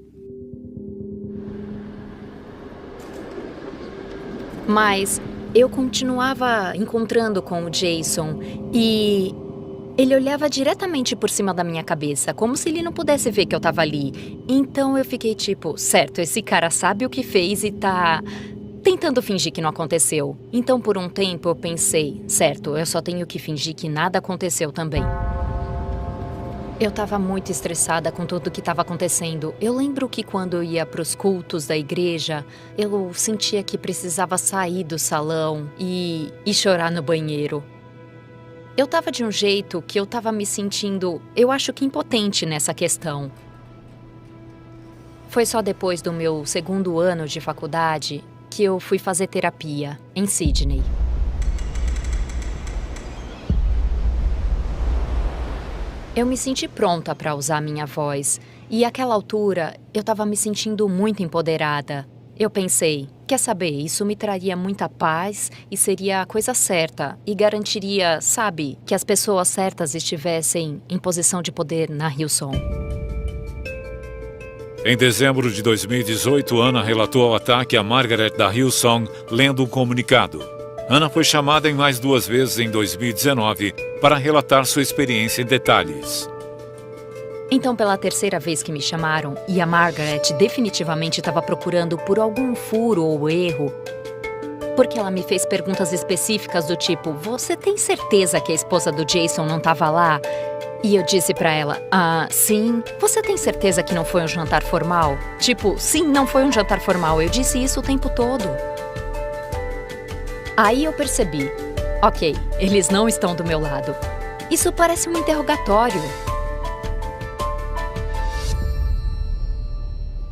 Mas eu continuava encontrando com o Jason e ele olhava diretamente por cima da minha cabeça, como se ele não pudesse ver que eu tava ali. Então eu fiquei tipo, certo, esse cara sabe o que fez e tá tentando fingir que não aconteceu. Então por um tempo eu pensei, certo, eu só tenho que fingir que nada aconteceu também. Eu tava muito estressada com tudo que estava acontecendo. Eu lembro que quando eu ia pros cultos da igreja, eu sentia que precisava sair do salão e chorar no banheiro. Eu tava de um jeito que eu tava me sentindo, eu acho que impotente nessa questão. Foi só depois do meu 2º ano de faculdade que eu fui fazer terapia em Sydney. Eu me senti pronta para usar minha voz, e àquela altura eu estava me sentindo muito empoderada. Eu pensei, quer saber, isso me traria muita paz e seria a coisa certa, e garantiria, sabe, que as pessoas certas estivessem em posição de poder na Hillsong.
Em dezembro de 2018, Ana relatou o ataque a Margaret da Hillsong lendo um comunicado. Ana foi chamada em mais 2 vezes em 2019 para relatar sua experiência em detalhes.
Então, pela 3ª vez que me chamaram, e a Margaret definitivamente estava procurando por algum furo ou erro, porque ela me fez perguntas específicas do tipo, você tem certeza que a esposa do Jason não estava lá? E eu disse pra ela, sim. Você tem certeza que não foi um jantar formal? Tipo, sim, não foi um jantar formal. Eu disse isso o tempo todo. Aí eu percebi, ok, eles não estão do meu lado. Isso parece um interrogatório.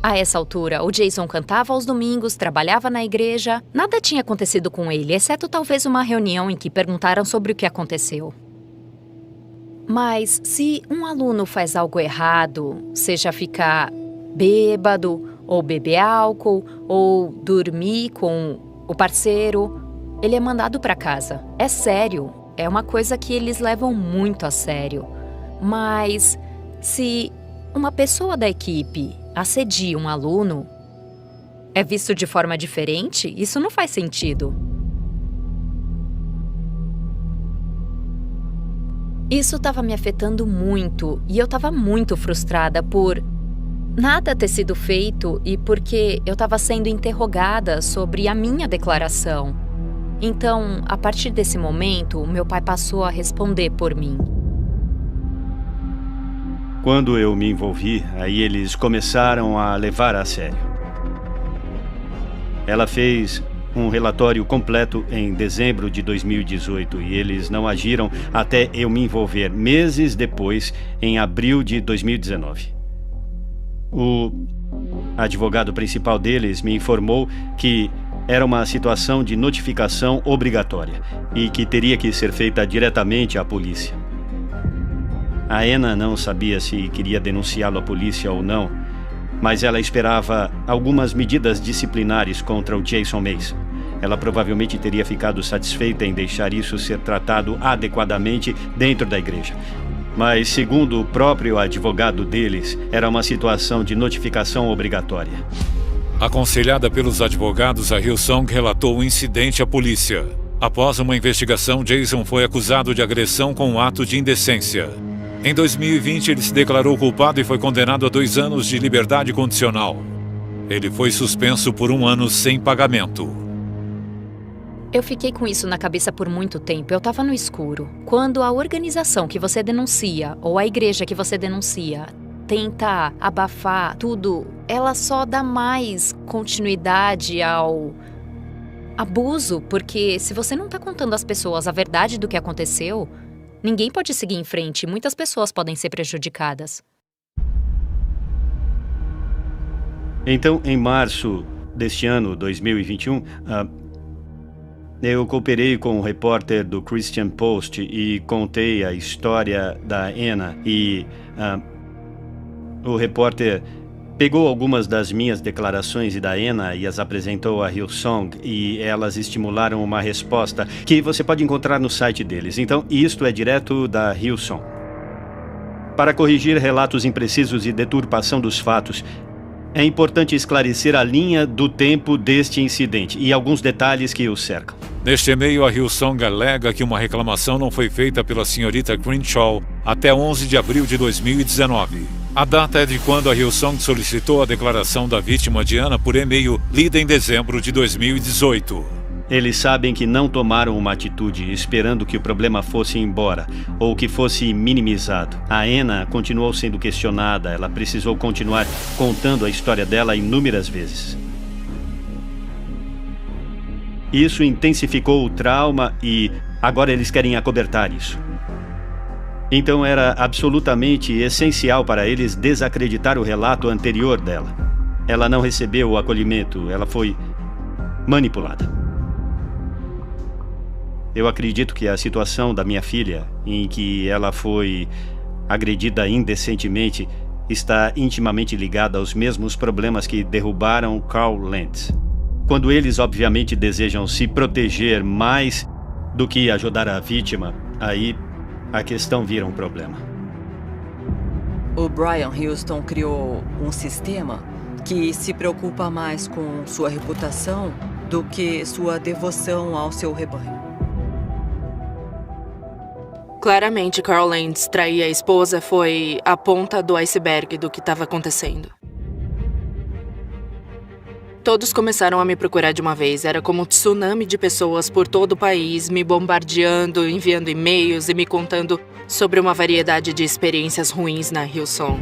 A essa altura, o Jason cantava aos domingos, trabalhava na igreja. Nada tinha acontecido com ele, exceto talvez uma reunião em que perguntaram sobre o que aconteceu. Mas se um aluno faz algo errado, seja ficar bêbado, ou beber álcool, ou dormir com o parceiro, ele é mandado para casa. É sério, é uma coisa que eles levam muito a sério. Mas se uma pessoa da equipe assedia um aluno, é visto de forma diferente? Isso não faz sentido. Isso estava me afetando muito e eu estava muito frustrada por nada ter sido feito e porque eu estava sendo interrogada sobre a minha declaração. Então, a partir desse momento, o meu pai passou a responder por mim.
Quando eu me envolvi, aí eles começaram a levar a sério. Ela fez um relatório completo em dezembro de 2018 e eles não agiram até eu me envolver meses depois, em abril de 2019. O advogado principal deles me informou que era uma situação de notificação obrigatória e que teria que ser feita diretamente à polícia. A Anna não sabia se queria denunciá-lo à polícia ou não, mas ela esperava algumas medidas disciplinares contra o Jason Mason. Ela provavelmente teria ficado satisfeita em deixar isso ser tratado adequadamente dentro da igreja. Mas, segundo o próprio advogado deles, era uma situação de notificação obrigatória.
Aconselhada pelos advogados, a Hillsong relatou o incidente à polícia. Após uma investigação, Jason foi acusado de agressão com um ato de indecência. Em 2020, ele se declarou culpado e foi condenado a 2 anos de liberdade condicional. Ele foi suspenso por 1 ano sem pagamento.
Eu fiquei com isso na cabeça por muito tempo. Eu estava no escuro. Quando a organização que você denuncia, ou a igreja que você denuncia, tenta abafar tudo, ela só dá mais continuidade ao abuso, porque se você não está contando às pessoas a verdade do que aconteceu, ninguém pode seguir em frente e muitas pessoas podem ser prejudicadas.
Então, em março deste ano, 2021, eu cooperei com um repórter do Christian Post e contei a história da Anna e o repórter pegou algumas das minhas declarações e da Anna e as apresentou a Hillsong e elas estimularam uma resposta que você pode encontrar no site deles. Então, isto é direto da Hillsong. Para corrigir relatos imprecisos e deturpação dos fatos, é importante esclarecer a linha do tempo deste incidente e alguns detalhes que o cercam.
Neste e-mail, a Hillsong alega que uma reclamação não foi feita pela senhorita Crenshaw até 11 de abril de 2019. A data é de quando a Hillsong solicitou a declaração da vítima de Anna por e-mail lida em dezembro de 2018.
Eles sabem que não tomaram uma atitude esperando que o problema fosse embora ou que fosse minimizado. A Anna continuou sendo questionada, ela precisou continuar contando a história dela inúmeras vezes. Isso intensificou o trauma e agora eles querem acobertar isso. Então era absolutamente essencial para eles desacreditar o relato anterior dela. Ela não recebeu o acolhimento, ela foi manipulada. Eu acredito que a situação da minha filha, em que ela foi agredida indecentemente, está intimamente ligada aos mesmos problemas que derrubaram Carl Lentz. Quando eles obviamente desejam se proteger mais do que ajudar a vítima, aí a questão vira um problema.
O Brian Houston criou um sistema que se preocupa mais com sua reputação do que sua devoção ao seu rebanho.
Claramente, Carl Lentz trair a esposa foi a ponta do iceberg do que estava acontecendo. Todos começaram a me procurar de uma vez. Era como um tsunami de pessoas por todo o país, me bombardeando, enviando e-mails e me contando sobre uma variedade de experiências ruins na Hillsong.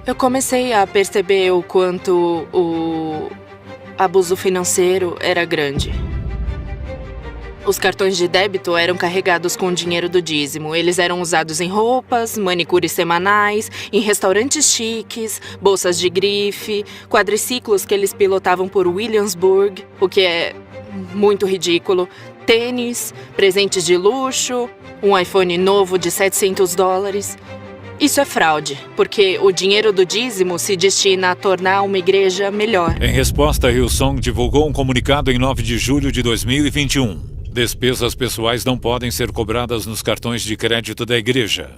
Eu comecei a perceber o quanto o abuso financeiro era grande. Os cartões de débito eram carregados com o dinheiro do dízimo. Eles eram usados em roupas, manicures semanais, em restaurantes chiques, bolsas de grife, quadriciclos que eles pilotavam por Williamsburg, o que é muito ridículo, tênis, presentes de luxo, um iPhone novo de $700. Isso é fraude, porque o dinheiro do dízimo se destina a tornar uma igreja melhor.
Em resposta, a Hillsong divulgou um comunicado em 9 de julho de 2021. Despesas pessoais não podem ser cobradas nos cartões de crédito da igreja.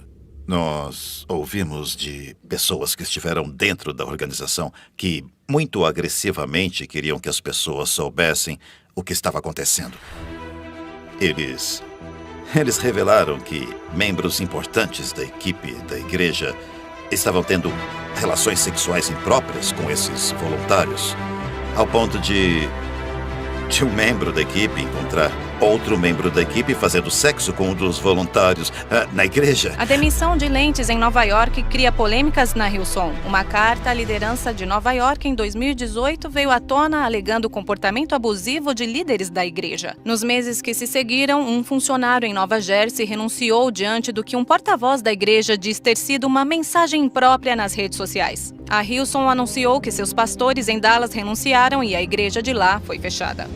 Nós ouvimos de pessoas que estiveram dentro da organização que muito agressivamente queriam que as pessoas soubessem o que estava acontecendo. Eles revelaram que membros importantes da equipe da igreja estavam tendo relações sexuais impróprias com esses voluntários, ao ponto de de um membro da equipe encontrar outro membro da equipe fazendo sexo com um dos voluntários na igreja.
A demissão de Lentz em Nova York cria polêmicas na Hillsong. Uma carta à liderança de Nova York em 2018 veio à tona alegando comportamento abusivo de líderes da igreja. Nos meses que se seguiram, um funcionário em Nova Jersey renunciou diante do que um porta-voz da igreja diz ter sido uma mensagem imprópria nas redes sociais. A Hillsong anunciou que seus pastores em Dallas renunciaram e a igreja de lá foi fechada.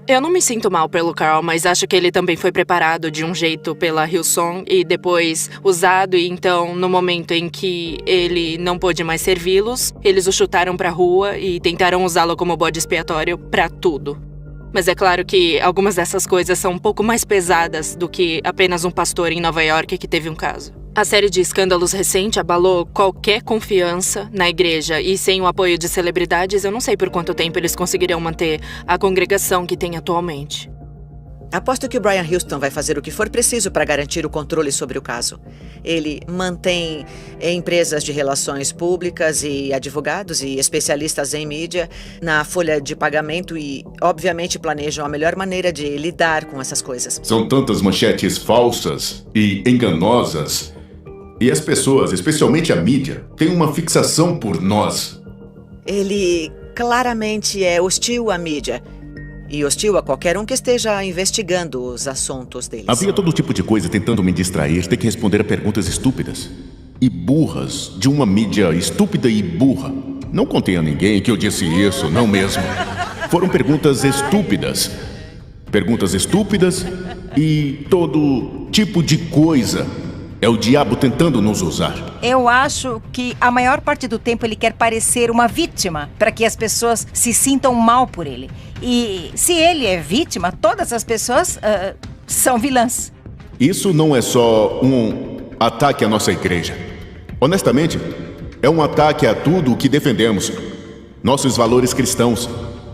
Eu não me sinto mal pelo Carl, mas acho que ele também foi preparado de um jeito pela Hillsong e depois usado, e então, no momento em que ele não pôde mais servi-los, eles o chutaram pra rua e tentaram usá-lo como bode expiatório pra tudo. Mas é claro que algumas dessas coisas são um pouco mais pesadas do que apenas um pastor em Nova York que teve um caso. A série de escândalos recente abalou qualquer confiança na igreja e sem o apoio de celebridades, eu não sei por quanto tempo eles conseguirão manter a congregação que tem atualmente.
Aposto que o Brian Houston vai fazer o que for preciso para garantir o controle sobre o caso. Ele mantém empresas de relações públicas e advogados e especialistas em mídia na folha de pagamento e, obviamente, planejam a melhor maneira de lidar com essas coisas.
São tantas manchetes falsas e enganosas. E as pessoas, especialmente a mídia, têm uma fixação por nós.
Ele claramente é hostil à mídia. E hostil a qualquer um que esteja investigando os assuntos deles.
Havia todo tipo de coisa tentando me distrair, ter que responder a perguntas estúpidas e burras de uma mídia estúpida e burra. Não contei a ninguém que eu disse isso, não mesmo. Foram perguntas estúpidas. Perguntas estúpidas e todo tipo de coisa. É o diabo tentando nos usar.
Eu acho que a maior parte do tempo ele quer parecer uma vítima, para que as pessoas se sintam mal por ele. E se ele é vítima, todas as pessoas são vilãs.
Isso não é só um ataque à nossa igreja. Honestamente, é um ataque a tudo o que defendemos. Nossos valores cristãos.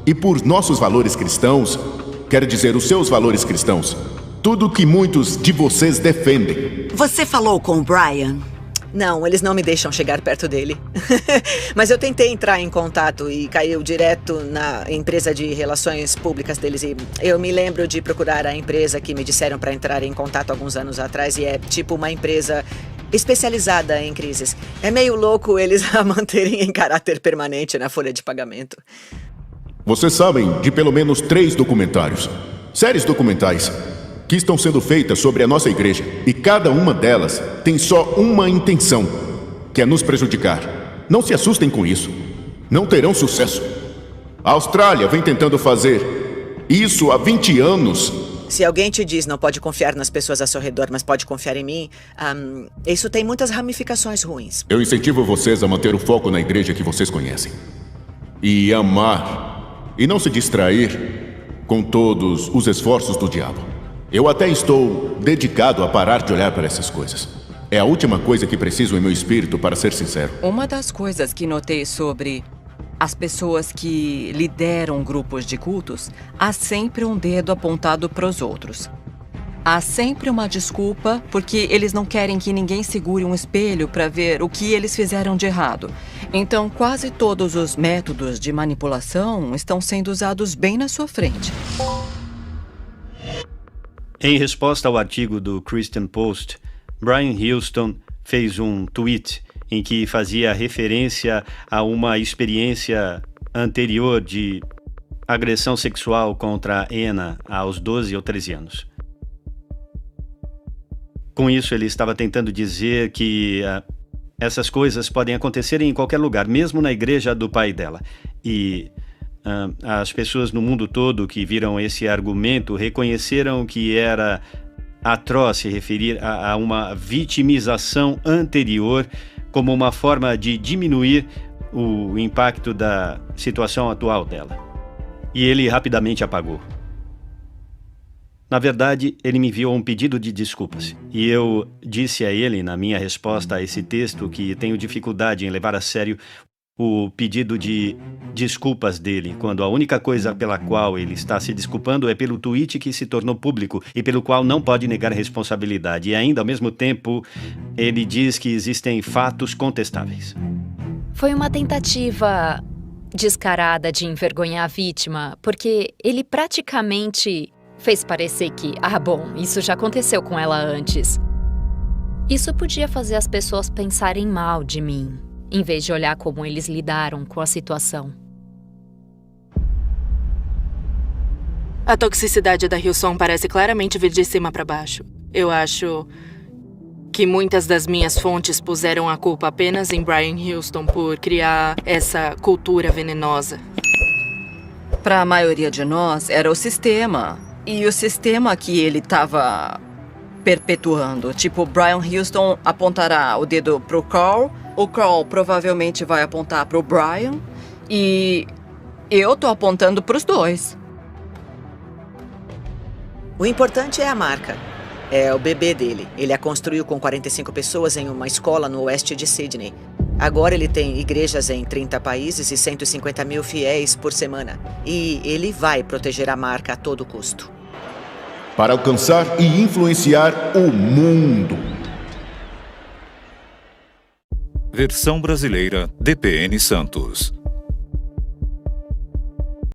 E por nossos valores cristãos, quero dizer os seus valores cristãos. Tudo que muitos de vocês defendem.
Você falou com o Brian?
Não, eles não me deixam chegar perto dele. Mas eu tentei entrar em contato e caiu direto na empresa de relações públicas deles. E eu me lembro de procurar a empresa que me disseram para entrar em contato alguns anos atrás. E é tipo uma empresa especializada em crises. É meio louco eles a manterem em caráter permanente na folha de pagamento.
Vocês sabem de pelo menos 3 documentários, séries documentais, que estão sendo feitas sobre a nossa igreja. E cada uma delas tem só uma intenção, que é nos prejudicar. Não se assustem com isso. Não terão sucesso. A Austrália vem tentando fazer isso há 20 anos.
Se alguém te diz não pode confiar nas pessoas ao seu redor, mas pode confiar em mim, isso tem muitas ramificações ruins.
Eu incentivo vocês a manter o foco na igreja que vocês conhecem. E amar. E não se distrair com todos os esforços do diabo. Eu até estou dedicado a parar de olhar para essas coisas. É a última coisa que preciso em meu espírito, para ser sincero.
Uma das coisas que notei sobre as pessoas que lideram grupos de cultos, há sempre um dedo apontado para os outros. Há sempre uma desculpa porque eles não querem que ninguém segure um espelho para ver o que eles fizeram de errado. Então, quase todos os métodos de manipulação estão sendo usados bem na sua frente.
Em resposta ao artigo do Christian Post, Brian Houston fez um tweet em que fazia referência a uma experiência anterior de agressão sexual contra Anna aos 12 ou 13 anos. Com isso, ele estava tentando dizer que essas coisas podem acontecer em qualquer lugar, mesmo na igreja do pai dela. E as pessoas no mundo todo que viram esse argumento reconheceram que era atroz se referir a uma vitimização anterior como uma forma de diminuir o impacto da situação atual dela. E ele rapidamente apagou. Na verdade, ele me enviou um pedido de desculpas. E eu disse a ele, na minha resposta a esse texto, que tenho dificuldade em levar a sério o pedido de desculpas dele, quando a única coisa pela qual ele está se desculpando é pelo tweet que se tornou público e pelo qual não pode negar responsabilidade. E ainda, ao mesmo tempo, ele diz que existem fatos contestáveis.
Foi uma tentativa descarada de envergonhar a vítima, porque ele praticamente fez parecer que, bom, isso já aconteceu com ela antes. Isso podia fazer as pessoas pensarem mal de mim, em vez de olhar como eles lidaram com a situação.
A toxicidade da Hillsong parece claramente vir de cima para baixo. Eu acho que muitas das minhas fontes puseram a culpa apenas em Brian Houston por criar essa cultura venenosa.
Para a maioria de nós, era o sistema. E o sistema que ele estava perpetuando. Tipo, Brian Houston apontará o dedo pro Carl, o Carl provavelmente vai apontar pro Brian, e eu tô apontando pros dois.
O importante é a marca. É o bebê dele. Ele a construiu com 45 pessoas em uma escola no oeste de Sydney. Agora ele tem igrejas em 30 países e 150 mil fiéis por semana. E ele vai proteger a marca a todo custo.
Para alcançar e influenciar o mundo.
Versão brasileira DPN Santos.